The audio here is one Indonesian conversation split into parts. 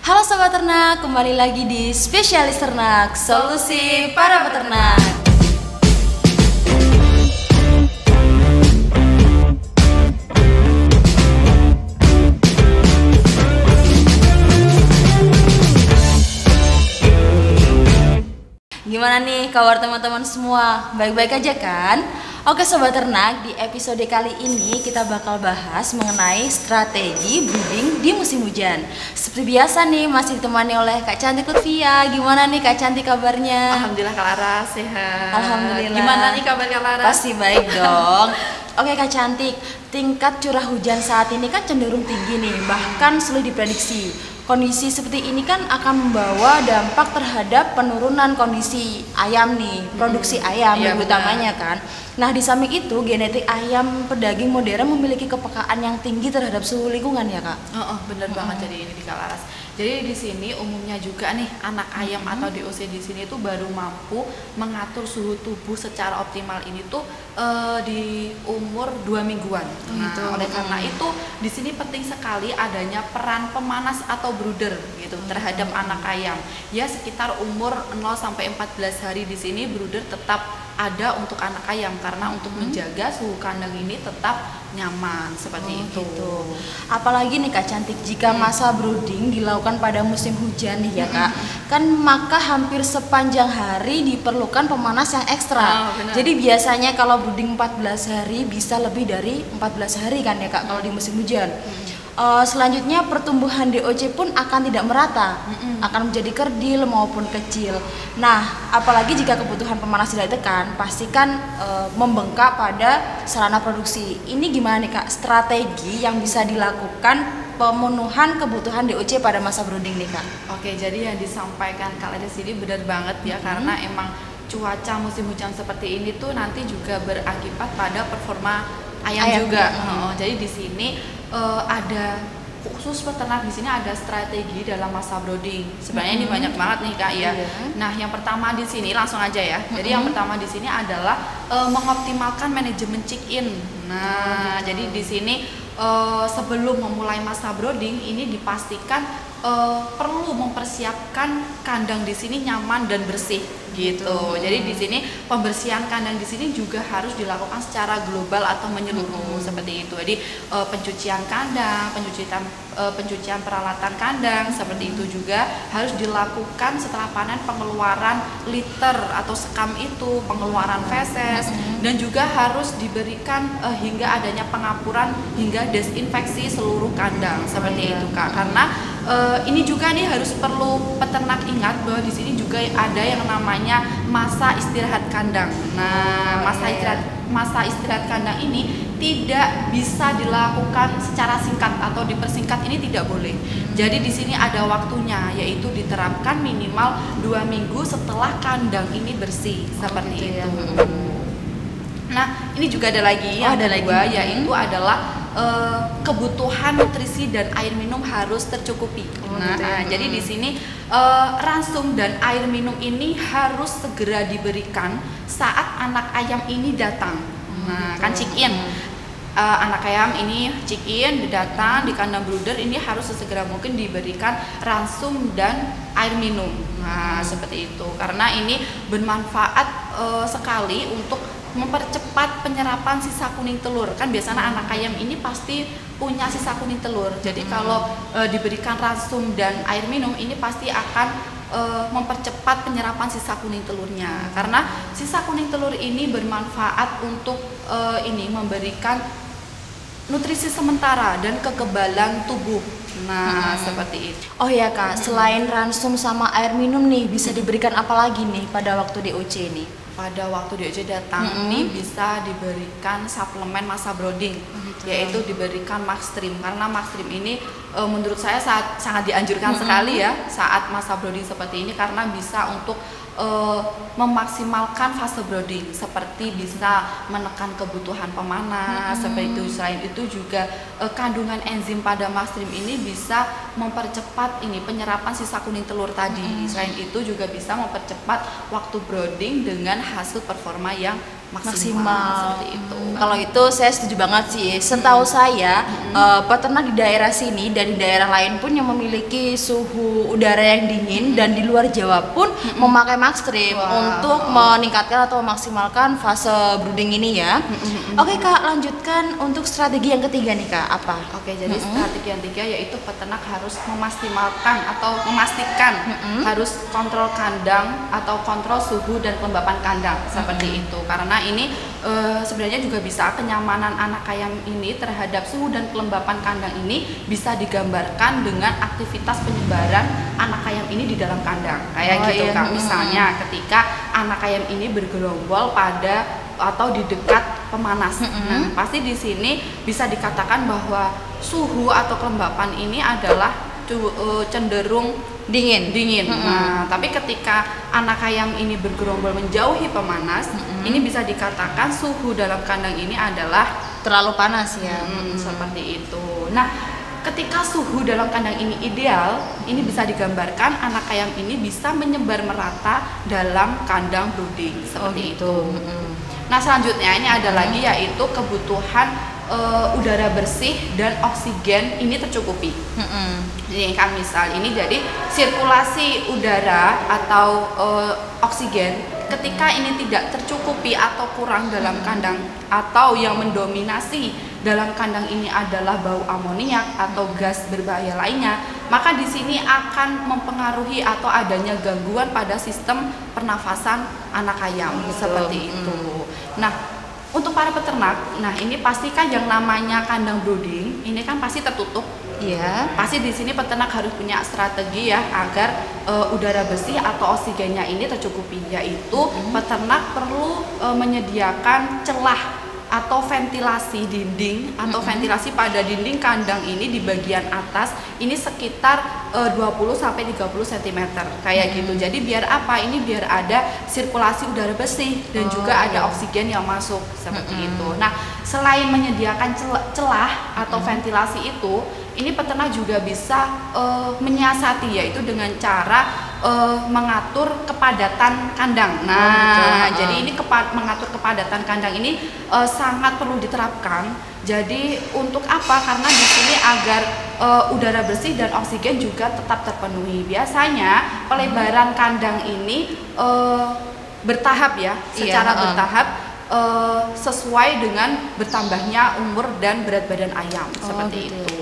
Halo Sobat Ternak, kembali lagi di Spesialis Ternak, solusi para peternak. Gimana nih kabar teman-teman semua? Baik-baik aja kan? Oke Sobat Ternak, di episode kali ini kita bakal bahas mengenai strategi breeding di musim hujan. Seperti biasa nih, masih ditemani oleh Kak Cantik Lutfia. Gimana nih Kak Cantik kabarnya? Alhamdulillah Kak Laras, sehat. Alhamdulillah. Gimana nih kabar Kak Laras? Pasti baik dong. Oke Kak Cantik, tingkat curah hujan saat ini kan cenderung tinggi nih, bahkan sulit diprediksi. Kondisi seperti ini kan akan membawa dampak terhadap penurunan kondisi ayam nih, produksi ayam lebih utamanya kan. Nah di samping itu genetik ayam pedaging modern memiliki kepekaan yang tinggi terhadap suhu lingkungan ya Kak. Bener banget jadi ini di Kak Laras. Jadi di sini umumnya juga nih anak ayam atau DOC di sini tuh baru mampu mengatur suhu tubuh secara optimal ini tuh di umur 2 mingguan. Oleh karena itu di sini penting sekali adanya peran pemanas atau brooder gitu terhadap anak ayam. Ya sekitar umur 0 sampai 14 hari di sini brooder tetap ada untuk anak ayam karena untuk menjaga suhu kandang ini tetap nyaman seperti itu. Gitu. Apalagi nih Kak Cantik, jika masa brooding dilakukan pada musim hujan nih ya Kak, kan maka hampir sepanjang hari diperlukan pemanas yang ekstra. Jadi biasanya kalau brooding 14 hari bisa lebih dari 14 hari kan ya Kak kalau di musim hujan. Selanjutnya pertumbuhan DOC pun akan tidak merata, akan menjadi kerdil maupun kecil. Nah, apalagi jika kebutuhan pemanas tidak ditekan, pastikan membengkak pada sarana produksi. Ini gimana nih Kak, strategi yang bisa dilakukan pemenuhan kebutuhan DOC pada masa brooding nih Kak? Oke, jadi yang disampaikan Kak Laras ini benar banget ya, karena emang cuaca musim hujan seperti ini tuh nanti juga berakibat pada performa ayam juga. Jadi di sini ada khusus peternak di sini ada strategi dalam masa brooding. Sebenarnya ini banyak banget nih Kak ya. Nah, yang pertama di sini langsung aja ya. Jadi yang pertama di sini adalah mengoptimalkan manajemen check-in. Nah, jadi di sini sebelum memulai masa brooding ini dipastikan perlu mempersiapkan kandang di sini nyaman dan bersih gitu. Jadi di sini pembersihan kandang di sini juga harus dilakukan secara global atau menyeluruh seperti itu. Jadi pencucian kandang, pencucian peralatan kandang seperti itu juga harus dilakukan setelah panen, pengeluaran liter atau sekam itu, pengeluaran feses dan juga harus diberikan hingga adanya pengapuran hingga desinfeksi seluruh kandang seperti itu Kak. Karena ini juga nih harus perlu peternak ingat bahwa di sini juga ada yang namanya masa istirahat kandang. Nah, masa istirahat kandang ini tidak bisa dilakukan secara singkat atau dipersingkat, ini tidak boleh. Jadi di sini ada waktunya, yaitu diterapkan minimal 2 minggu setelah kandang ini bersih seperti itu. Nah, ini juga ada lagi yang kedua, yaitu adalah kebutuhan nutrisi dan air minum harus tercukupi. Jadi di sini ransum dan air minum ini harus segera diberikan saat anak ayam ini datang. Kan check-in. Anak ayam ini check-in, datang di kandang brooder, ini harus sesegera mungkin diberikan ransum dan air minum. Nah, seperti itu. Karena ini bermanfaat sekali untuk mempercepat penyerapan sisa kuning telur. Kan biasanya anak ayam ini pasti punya sisa kuning telur. Jadi kalau diberikan ransum dan air minum ini pasti akan mempercepat penyerapan sisa kuning telurnya. Karena sisa kuning telur ini bermanfaat untuk memberikan nutrisi sementara dan kekebalan tubuh. Nah, seperti itu. Oh ya Kak, selain ransum sama air minum nih, bisa diberikan apa lagi nih pada waktu DOC nih? Pada waktu DOC datang ini bisa diberikan suplemen masa brooding, yaitu diberikan Maxstream. Karena Maxstream ini menurut saya sangat dianjurkan sekali ya saat masa brooding seperti ini, karena bisa untuk memaksimalkan fase brooding, seperti bisa menekan kebutuhan pemanas seperti itu. Selain itu juga kandungan enzim pada Maxstream ini bisa mempercepat penyerapan sisa kuning telur tadi. Selain itu juga bisa mempercepat waktu brooding dengan hasil performa yang maksimal seperti itu. Kalau itu saya setuju banget sih. Setahu saya peternak di daerah sini dan di daerah lain pun yang memiliki suhu udara yang dingin dan di luar Jawa pun memakai Maxtrip untuk meningkatkan atau memaksimalkan fase brooding ini ya. Oke Kak, lanjutkan untuk strategi yang ketiga nih Kak, apa? Oke, jadi strategi yang ketiga yaitu peternak harus memaksimalkan atau memastikan harus kontrol kandang atau kontrol suhu dan kelembapan kandang seperti itu. Karena ini sebenarnya juga bisa kenyamanan anak ayam ini terhadap suhu dan kelembapan kandang ini bisa digambarkan dengan aktivitas penyebaran anak ayam ini di dalam kandang. Kayak gitu Kak, misalnya ketika anak ayam ini bergerombol pada atau di dekat pemanas. Nah, pasti di sini bisa dikatakan bahwa suhu atau kelembapan ini adalah cenderung dingin. Nah, tapi ketika anak ayam ini bergerombol menjauhi pemanas, ini bisa dikatakan suhu dalam kandang ini adalah terlalu panas ya. Seperti itu. Nah, ketika suhu dalam kandang ini ideal, ini bisa digambarkan anak ayam ini bisa menyebar merata dalam kandang brooding seperti itu. Nah, selanjutnya ini ada lagi yaitu kebutuhan udara bersih dan oksigen ini tercukupi. Jadi kan misal ini jadi sirkulasi udara atau oksigen ketika ini tidak tercukupi atau kurang dalam kandang atau yang mendominasi dalam kandang ini adalah bau amoniak atau gas berbahaya lainnya, maka di sini akan mempengaruhi atau adanya gangguan pada sistem pernafasan anak ayam seperti itu. Nah, untuk para peternak, nah ini pastikan yang namanya kandang brooding ini kan pasti tertutup. Iya. Pasti di sini peternak harus punya strategi ya agar udara bersih atau oksigennya ini tercukupi, yaitu peternak perlu menyediakan celah atau ventilasi dinding atau ventilasi pada dinding kandang ini di bagian atas ini sekitar 20 sampai 30 cm kayak gitu. Jadi biar apa? Ini biar ada sirkulasi udara bersih dan juga ada oksigen yang masuk seperti itu. Nah, selain menyediakan celah atau ventilasi itu, ini peternak juga bisa menyiasati yaitu dengan cara mengatur kepadatan kandang. Nah, jadi ini mengatur kepadatan kandang ini sangat perlu diterapkan. Jadi untuk apa? Karena di sini agar udara bersih dan oksigen juga tetap terpenuhi. Biasanya pelebaran kandang ini bertahap ya, secara bertahap sesuai dengan bertambahnya umur dan berat badan ayam seperti itu.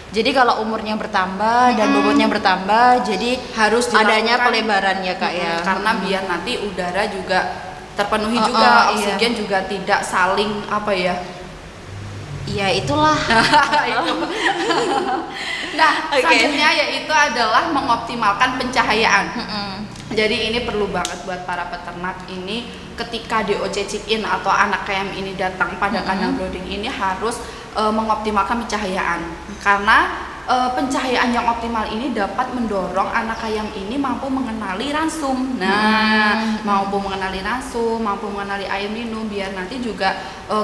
Jadi kalau umurnya bertambah dan bobotnya bertambah, jadi harus adanya pelebaran ya Kak ya. Karena biar nanti udara juga terpenuhi juga, oksigen juga tidak saling apa ya. Iya itulah. Nah, selanjutnya yaitu adalah mengoptimalkan pencahayaan. Jadi ini perlu banget buat para peternak ini ketika DOCC-in atau anak ayam ini datang pada kandang brooding ini harus mengoptimalkan pencahayaan karena pencahayaan yang optimal ini dapat mendorong anak ayam ini mampu mengenali ransum. Nah, mampu mengenali ransum, mampu mengenali air minum biar nanti juga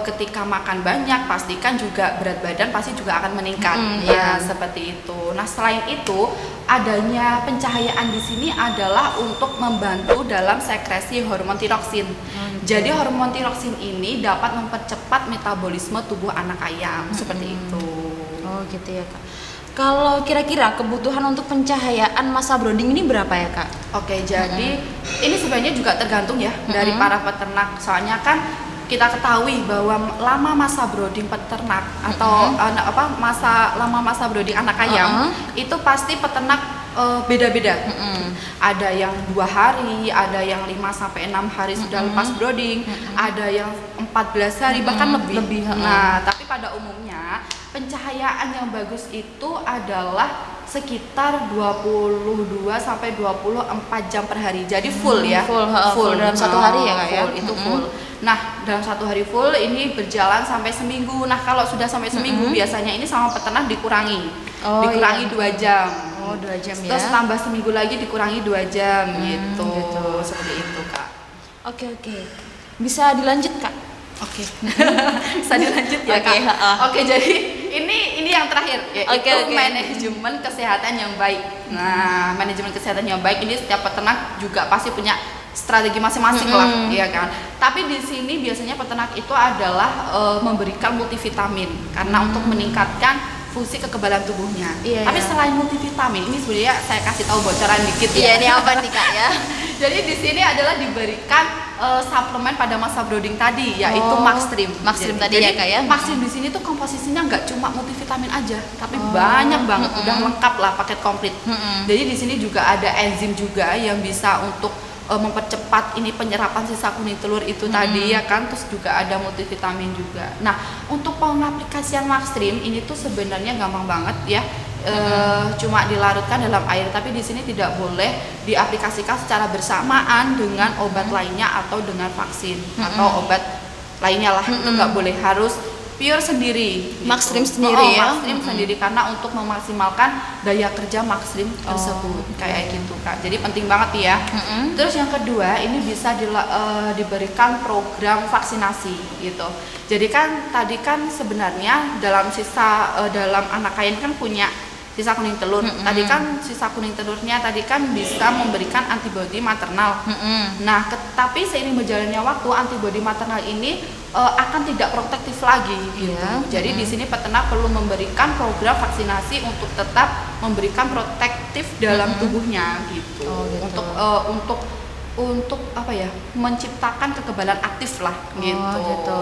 ketika makan banyak pastikan juga berat badan pasti juga akan meningkat. Ya, seperti itu. Nah, selain itu adanya pencahayaan di sini adalah untuk membantu dalam sekresi hormon tiroksin. Jadi hormon tiroksin ini dapat mempercepat metabolisme tubuh anak ayam seperti itu. Oh, gitu ya Kak. Kalau kira-kira kebutuhan untuk pencahayaan masa brooding ini berapa ya Kak? Oke, jadi ini sebenarnya juga tergantung ya dari para peternak. Soalnya kan kita ketahui bahwa lama masa brooding peternak atau lama masa brooding anak ayam itu pasti peternak beda-beda. Ada yang 2 hari, ada yang 5 sampai 6 hari sudah lepas brooding, ada yang 14 hari bahkan lebih. Nah, tapi pada umumnya pencahayaan yang bagus itu adalah sekitar 22 sampai 24 jam per hari. Jadi full ya. Full dalam satu hari ya Kak ya. Full, itu full. Nah, dalam 1 hari full ini berjalan sampai seminggu. Nah, kalau sudah sampai seminggu biasanya ini sama peternak dikurangi. Dikurangi 2 jam. 2 jam ya. Terus tambah seminggu lagi dikurangi 2 jam gitu. Seperti itu, Kak. Oke. Bisa dilanjut Kak? Oke. Bisa dilanjut ya Kak. Oke, jadi ini yang terakhir yaitu manajemen kesehatan yang baik. Nah, manajemen kesehatan yang baik ini setiap peternak juga pasti punya strategi masing-masing lah, ya kan. Tapi di sini biasanya peternak itu adalah memberikan multivitamin karena untuk meningkatkan fungsi kekebalan tubuhnya. Tapi selain multivitamin, ini sebenarnya saya kasih tahu bocoran dikit ya. Ini apa nih Kak ya? Jadi di sini adalah diberikan suplemen pada masa brooding tadi, yaitu Maxstream. Maxstream tadi ya Kak ya. Maxstream di sini tuh komposisinya nggak cuma multivitamin aja, tapi banyak banget, udah lengkap lah, paket komplit. Jadi di sini juga ada enzim juga yang bisa untuk mempercepat ini penyerapan sisa kuning telur itu tadi ya kan, terus juga ada multivitamin juga. Nah, untuk pengaplikasian Maxstream ini tuh sebenarnya gampang banget ya. Cuma dilarutkan dalam air, tapi di sini tidak boleh diaplikasikan secara bersamaan dengan obat lainnya atau dengan vaksin atau obat lainnya lah. Itu nggak boleh, harus pure sendiri. Maxstream sendiri ya. Maxstream sendiri karena untuk memaksimalkan daya kerja Maxstream tersebut kayak gitu Kak. Jadi penting banget ya. Terus yang kedua, ini bisa diberikan program vaksinasi gitu. Jadi kan tadi kan sebenarnya dalam dalam anak kain kan punya sisa kuning telur. Tadi kan sisa kuning telurnya tadi kan bisa memberikan antibodi maternal. Nah, tapi seiring berjalannya waktu antibodi maternal ini akan tidak protektif lagi gitu. Jadi di sini peternak perlu memberikan program vaksinasi untuk tetap memberikan protektif dalam tubuhnya gitu. Untuk apa ya, menciptakan kekebalan aktif lah gitu.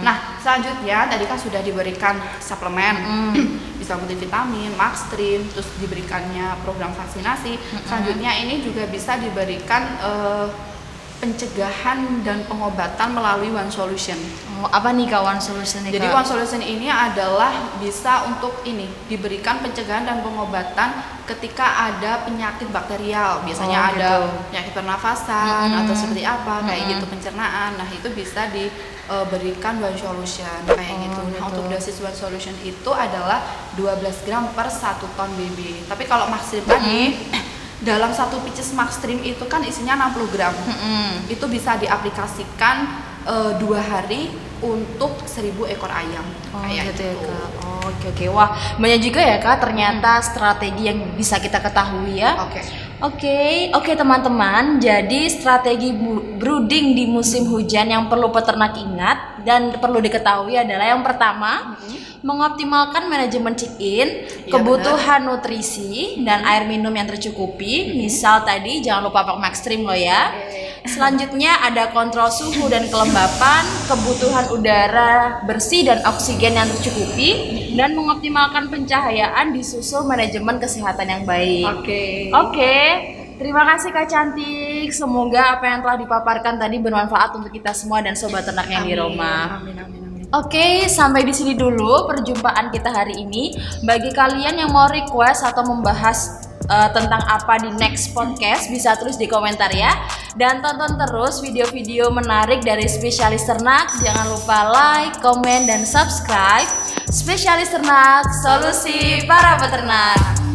Nah, selanjutnya tadi kan sudah diberikan suplemen, bisa multivitamin, Maxstream, terus diberikannya program vaksinasi. Selanjutnya ini juga bisa diberikan pencegahan dan pengobatan melalui One Solution. Apa nih Kak One Solution nih, Kak? Jadi One Solution ini adalah bisa untuk ini diberikan pencegahan dan pengobatan ketika ada penyakit bakterial. Biasanya ada penyakit pernafasan atau seperti apa kayak gitu, pencernaan. Nah, itu bisa diberikan One Solution kayak gitu. Nah, untuk dosis One Solution itu adalah 12 gram per 1 ton BB. Tapi kalau Maxstream tadi dalam satu pieces Maxstream itu kan isinya 60 gram. Itu bisa diaplikasikan 2 hari untuk 1000 ekor ayam. Kayak gitu. Ya, Kak. Oke. Wah, banyak juga ya Kak ternyata strategi yang bisa kita ketahui ya. Oke teman-teman. Jadi strategi brooding di musim hujan yang perlu peternak ingat dan perlu diketahui adalah yang pertama, mengoptimalkan manajemen check-in, kebutuhan nutrisi dan air minum yang tercukupi. Misal tadi jangan lupa pakai Maxstream loh ya. Selanjutnya ada kontrol suhu dan kelembapan, kebutuhan udara bersih dan oksigen yang tercukupi, dan mengoptimalkan pencahayaan disusul manajemen kesehatan yang baik. Oke. Terima kasih Kak Cantik. Semoga apa yang telah dipaparkan tadi bermanfaat untuk kita semua dan sobat ternak yang di rumah. Oke, sampai di sini dulu perjumpaan kita hari ini. Bagi kalian yang mau request atau membahas tentang apa di next podcast, bisa tulis di komentar ya. Dan tonton terus video-video menarik dari Spesialis Ternak. Jangan lupa like, komen, dan subscribe. Spesialis Ternak, solusi para peternak.